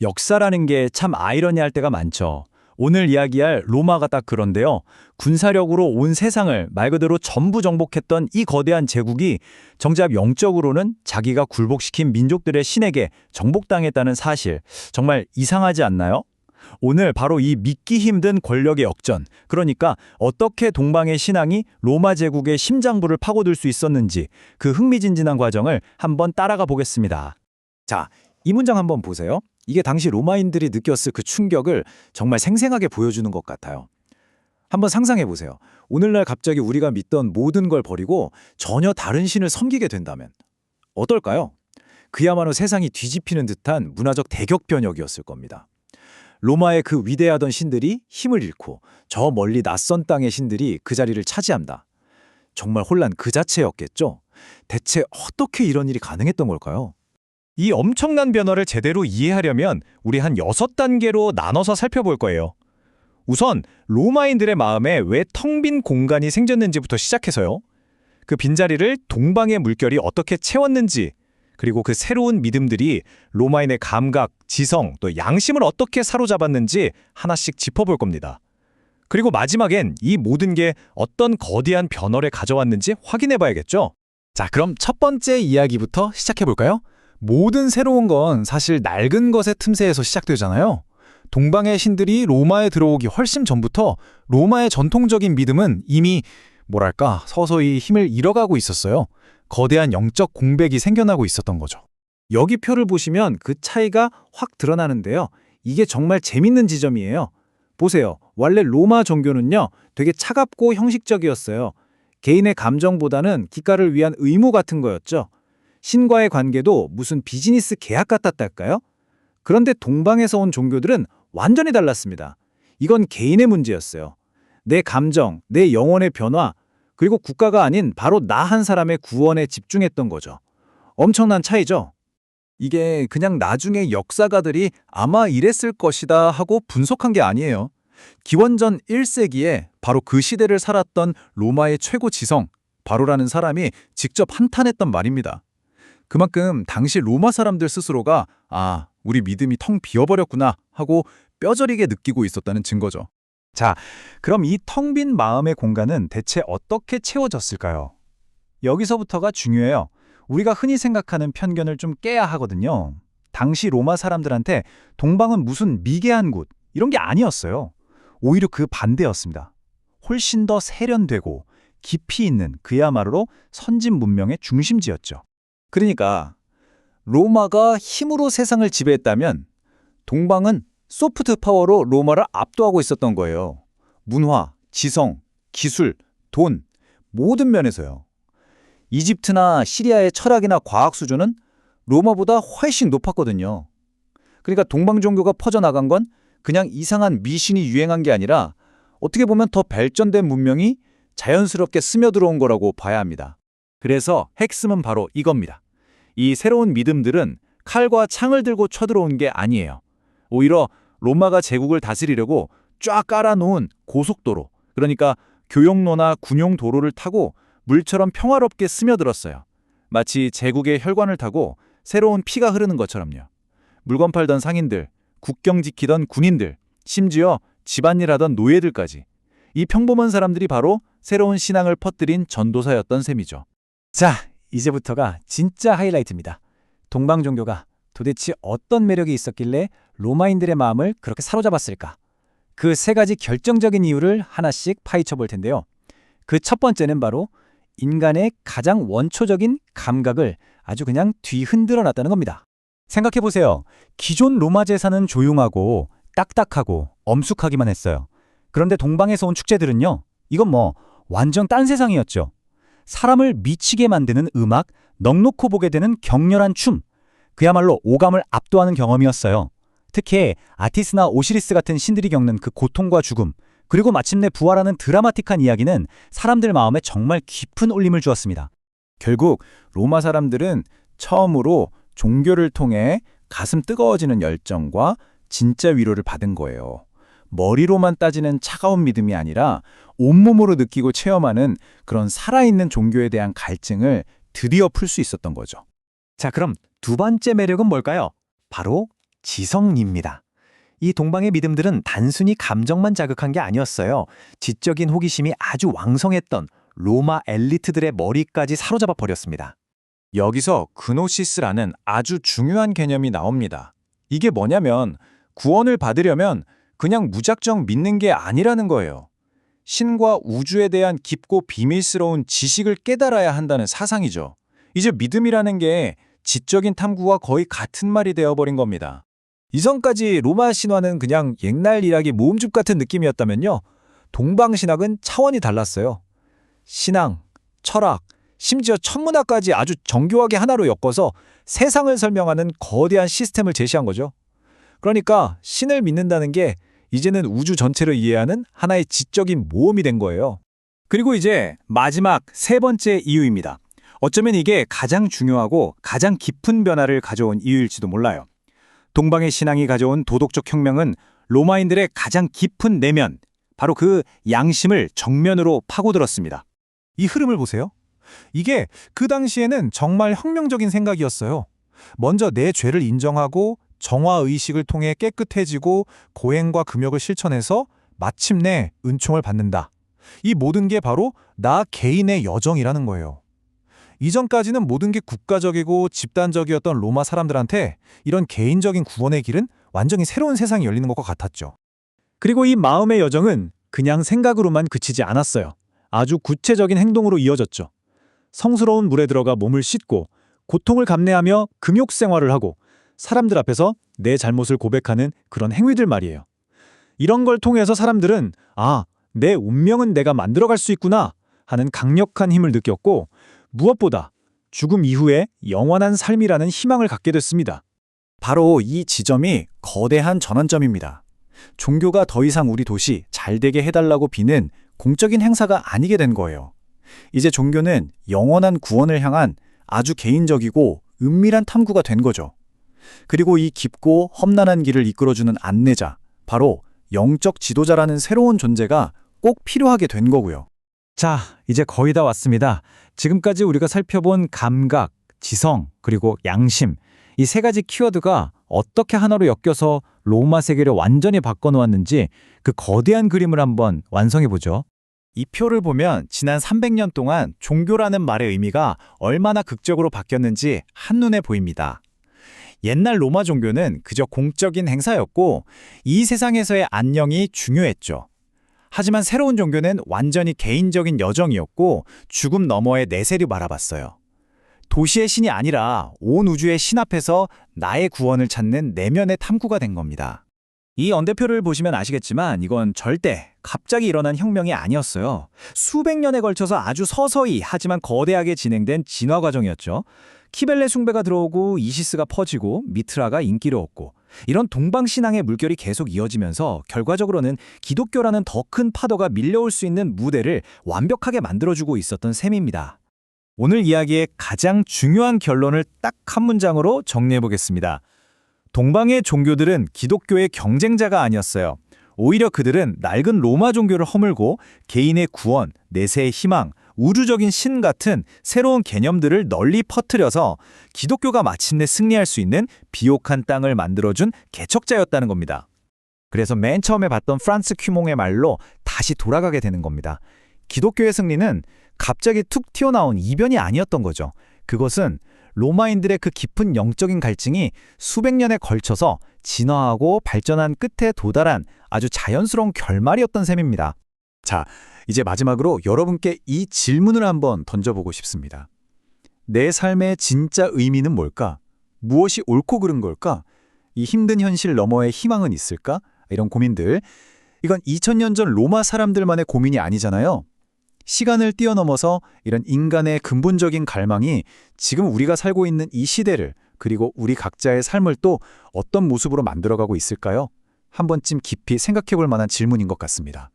역사라는 게 참 아이러니할 때가 많죠. 오늘 이야기할 로마가 딱 그런데요. 군사력으로 온 세상을 말 그대로 전부 정복했던 이 거대한 제국이 정작 영적으로는 자기가 굴복시킨 민족들의 신에게 정복당했다는 사실, 정말 이상하지 않나요? 오늘 바로 이 믿기 힘든 권력의 역전, 그러니까 어떻게 동방의 신앙이 로마 제국의 심장부를 파고들 수 있었는지 그 흥미진진한 과정을 한번 따라가 보겠습니다. 자, 이 문장 한번 보세요. 이게 당시 로마인들이 느꼈을 그 충격을 정말 생생하게 보여주는 것 같아요. 한번 상상해 보세요. 오늘날 갑자기 우리가 믿던 모든 걸 버리고 전혀 다른 신을 섬기게 된다면 어떨까요? 그야말로 세상이 뒤집히는 듯한 문화적 대격변혁이었을 겁니다. 로마의 그 위대하던 신들이 힘을 잃고 저 멀리 낯선 땅의 신들이 그 자리를 차지한다. 정말 혼란 그 자체였겠죠? 대체 어떻게 이런 일이 가능했던 걸까요? 이 엄청난 변화를 제대로 이해하려면 우리 한 6단계로 나눠서 살펴볼 거예요. 우선 로마인들의 마음에 왜 텅 빈 공간이 생겼는지부터 시작해서요. 그 빈자리를 동방의 물결이 어떻게 채웠는지, 그리고 그 새로운 믿음들이 로마인의 감각, 지성, 또 양심을 어떻게 사로잡았는지 하나씩 짚어볼 겁니다. 그리고 마지막엔 이 모든 게 어떤 거대한 변화를 가져왔는지 확인해봐야겠죠? 자, 그럼 첫 번째 이야기부터 시작해볼까요? 모든 새로운 건 사실 낡은 것의 틈새에서 시작되잖아요. 동방의 신들이 로마에 들어오기 훨씬 전부터 로마의 전통적인 믿음은 이미 서서히 힘을 잃어가고 있었어요. 거대한 영적 공백이 생겨나고 있었던 거죠. 여기 표를 보시면 그 차이가 확 드러나는데요. 이게 정말 재밌는 지점이에요. 보세요. 원래 로마 종교는요, 되게 차갑고 형식적이었어요. 개인의 감정보다는 기가를 위한 의무 같은 거였죠. 신과의 관계도 무슨 비즈니스 계약 같았달까요? 그런데 동방에서 온 종교들은 완전히 달랐습니다. 이건 개인의 문제였어요. 내 감정, 내 영혼의 변화, 그리고 국가가 아닌 바로 나 한 사람의 구원에 집중했던 거죠. 엄청난 차이죠? 이게 그냥 나중에 역사가들이 아마 이랬을 것이다 하고 분석한 게 아니에요. 기원전 1세기에 바로 그 시대를 살았던 로마의 최고 지성, 바로라는 사람이 직접 한탄했던 말입니다. 그만큼 당시 로마 사람들 스스로가 우리 믿음이 텅 비어버렸구나 하고 뼈저리게 느끼고 있었다는 증거죠. 자, 그럼 이 텅 빈 마음의 공간은 대체 어떻게 채워졌을까요? 여기서부터가 중요해요. 우리가 흔히 생각하는 편견을 좀 깨야 하거든요. 당시 로마 사람들한테 동방은 무슨 미개한 곳, 이런 게 아니었어요. 오히려 그 반대였습니다. 훨씬 더 세련되고 깊이 있는 그야말로 선진 문명의 중심지였죠. 그러니까 로마가 힘으로 세상을 지배했다면 동방은 소프트 파워로 로마를 압도하고 있었던 거예요. 문화, 지성, 기술, 돈, 모든 면에서요. 이집트나 시리아의 철학이나 과학 수준은 로마보다 훨씬 높았거든요. 그러니까 동방 종교가 퍼져나간 건 그냥 이상한 미신이 유행한 게 아니라 어떻게 보면 더 발전된 문명이 자연스럽게 스며들어온 거라고 봐야 합니다. 그래서 핵심은 바로 이겁니다. 이 새로운 믿음들은 칼과 창을 들고 쳐들어온 게 아니에요. 오히려 로마가 제국을 다스리려고 쫙 깔아놓은 고속도로, 그러니까 교역로나 군용 도로를 타고 물처럼 평화롭게 스며들었어요. 마치 제국의 혈관을 타고 새로운 피가 흐르는 것처럼요. 물건 팔던 상인들, 국경 지키던 군인들, 심지어 집안일 하던 노예들까지. 이 평범한 사람들이 바로 새로운 신앙을 퍼뜨린 전도사였던 셈이죠. 자, 이제부터가 진짜 하이라이트입니다. 동방 종교가 도대체 어떤 매력이 있었길래 로마인들의 마음을 그렇게 사로잡았을까? 그 세 가지 결정적인 이유를 하나씩 파헤쳐 볼 텐데요. 그 첫 번째는 바로 인간의 가장 원초적인 감각을 아주 그냥 뒤흔들어 놨다는 겁니다. 생각해 보세요. 기존 로마 제사는 조용하고 딱딱하고 엄숙하기만 했어요. 그런데 동방에서 온 축제들은요, 이건 완전 딴 세상이었죠. 사람을 미치게 만드는 음악, 넋놓고 보게 되는 격렬한 춤, 그야말로 오감을 압도하는 경험이었어요. 특히 아티스나 오시리스 같은 신들이 겪는 그 고통과 죽음, 그리고 마침내 부활하는 드라마틱한 이야기는 사람들 마음에 정말 깊은 울림을 주었습니다. 결국 로마 사람들은 처음으로 종교를 통해 가슴 뜨거워지는 열정과 진짜 위로를 받은 거예요. 머리로만 따지는 차가운 믿음이 아니라 온몸으로 느끼고 체험하는 그런 살아있는 종교에 대한 갈증을 드디어 풀 수 있었던 거죠. 자, 그럼 두 번째 매력은 뭘까요? 바로 지성입니다. 이 동방의 믿음들은 단순히 감정만 자극한 게 아니었어요. 지적인 호기심이 아주 왕성했던 로마 엘리트들의 머리까지 사로잡아 버렸습니다. 여기서 그노시스라는 아주 중요한 개념이 나옵니다. 이게 뭐냐면 구원을 받으려면 그냥 무작정 믿는 게 아니라는 거예요. 신과 우주에 대한 깊고 비밀스러운 지식을 깨달아야 한다는 사상이죠. 이제 믿음이라는 게 지적인 탐구와 거의 같은 말이 되어버린 겁니다. 이전까지 로마 신화는 그냥 옛날 이야기 모음집 같은 느낌이었다면요. 동방 신학은 차원이 달랐어요. 신앙, 철학, 심지어 천문학까지 아주 정교하게 하나로 엮어서 세상을 설명하는 거대한 시스템을 제시한 거죠. 그러니까 신을 믿는다는 게 이제는 우주 전체를 이해하는 하나의 지적인 모험이 된 거예요. 그리고 이제 마지막 세 번째 이유입니다. 어쩌면 이게 가장 중요하고 가장 깊은 변화를 가져온 이유일지도 몰라요. 동방의 신앙이 가져온 도덕적 혁명은 로마인들의 가장 깊은 내면, 바로 그 양심을 정면으로 파고들었습니다. 이 흐름을 보세요. 이게 그 당시에는 정말 혁명적인 생각이었어요. 먼저 내 죄를 인정하고 정화의식을 통해 깨끗해지고 고행과 금욕을 실천해서 마침내 은총을 받는다. 이 모든 게 바로 나 개인의 여정이라는 거예요. 이전까지는 모든 게 국가적이고 집단적이었던 로마 사람들한테 이런 개인적인 구원의 길은 완전히 새로운 세상이 열리는 것과 같았죠. 그리고 이 마음의 여정은 그냥 생각으로만 그치지 않았어요. 아주 구체적인 행동으로 이어졌죠. 성스러운 물에 들어가 몸을 씻고 고통을 감내하며 금욕 생활을 하고 사람들 앞에서 내 잘못을 고백하는 그런 행위들 말이에요. 이런 걸 통해서 사람들은 내 운명은 내가 만들어갈 수 있구나 하는 강력한 힘을 느꼈고 무엇보다 죽음 이후에 영원한 삶이라는 희망을 갖게 됐습니다. 바로 이 지점이 거대한 전환점입니다. 종교가 더 이상 우리 도시 잘 되게 해달라고 비는 공적인 행사가 아니게 된 거예요. 이제 종교는 영원한 구원을 향한 아주 개인적이고 은밀한 탐구가 된 거죠. 그리고 이 깊고 험난한 길을 이끌어주는 안내자, 바로 영적 지도자라는 새로운 존재가 꼭 필요하게 된 거고요. 자, 이제 거의 다 왔습니다. 지금까지 우리가 살펴본 감각, 지성, 그리고 양심, 이 세 가지 키워드가 어떻게 하나로 엮여서 로마 세계를 완전히 바꿔놓았는지 그 거대한 그림을 한번 완성해보죠. 이 표를 보면 지난 300년 동안 종교라는 말의 의미가 얼마나 극적으로 바뀌었는지 한눈에 보입니다. 옛날 로마 종교는 그저 공적인 행사였고 이 세상에서의 안녕이 중요했죠. 하지만 새로운 종교는 완전히 개인적인 여정이었고 죽음 너머의 내세를 바라봤어요. 도시의 신이 아니라 온 우주의 신 앞에서 나의 구원을 찾는 내면의 탐구가 된 겁니다. 이 언대표를 보시면 아시겠지만 이건 절대 갑자기 일어난 혁명이 아니었어요. 수백 년에 걸쳐서 아주 서서히 하지만 거대하게 진행된 진화 과정이었죠. 키벨레 숭배가 들어오고 이시스가 퍼지고 미트라가 인기를 얻고 이런 동방신앙의 물결이 계속 이어지면서 결과적으로는 기독교라는 더 큰 파도가 밀려올 수 있는 무대를 완벽하게 만들어주고 있었던 셈입니다. 오늘 이야기의 가장 중요한 결론을 딱 한 문장으로 정리해보겠습니다. 동방의 종교들은 기독교의 경쟁자가 아니었어요. 오히려 그들은 낡은 로마 종교를 허물고 개인의 구원, 내세의 희망, 우주적인 신 같은 새로운 개념들을 널리 퍼뜨려서 기독교가 마침내 승리할 수 있는 비옥한 땅을 만들어준 개척자였다는 겁니다. 그래서 맨 처음에 봤던 프란츠 큐몽의 말로 다시 돌아가게 되는 겁니다. 기독교의 승리는 갑자기 툭 튀어나온 이변이 아니었던 거죠. 그것은 로마인들의 그 깊은 영적인 갈증이 수백 년에 걸쳐서 진화하고 발전한 끝에 도달한 아주 자연스러운 결말이었던 셈입니다. 자, 이제 마지막으로 여러분께 이 질문을 한번 던져보고 싶습니다. 내 삶의 진짜 의미는 뭘까? 무엇이 옳고 그른 걸까? 이 힘든 현실 너머에 희망은 있을까? 이런 고민들. 이건 2000년 전 로마 사람들만의 고민이 아니잖아요. 시간을 뛰어넘어서 이런 인간의 근본적인 갈망이 지금 우리가 살고 있는 이 시대를 그리고 우리 각자의 삶을 또 어떤 모습으로 만들어가고 있을까요? 한 번쯤 깊이 생각해 볼 만한 질문인 것 같습니다.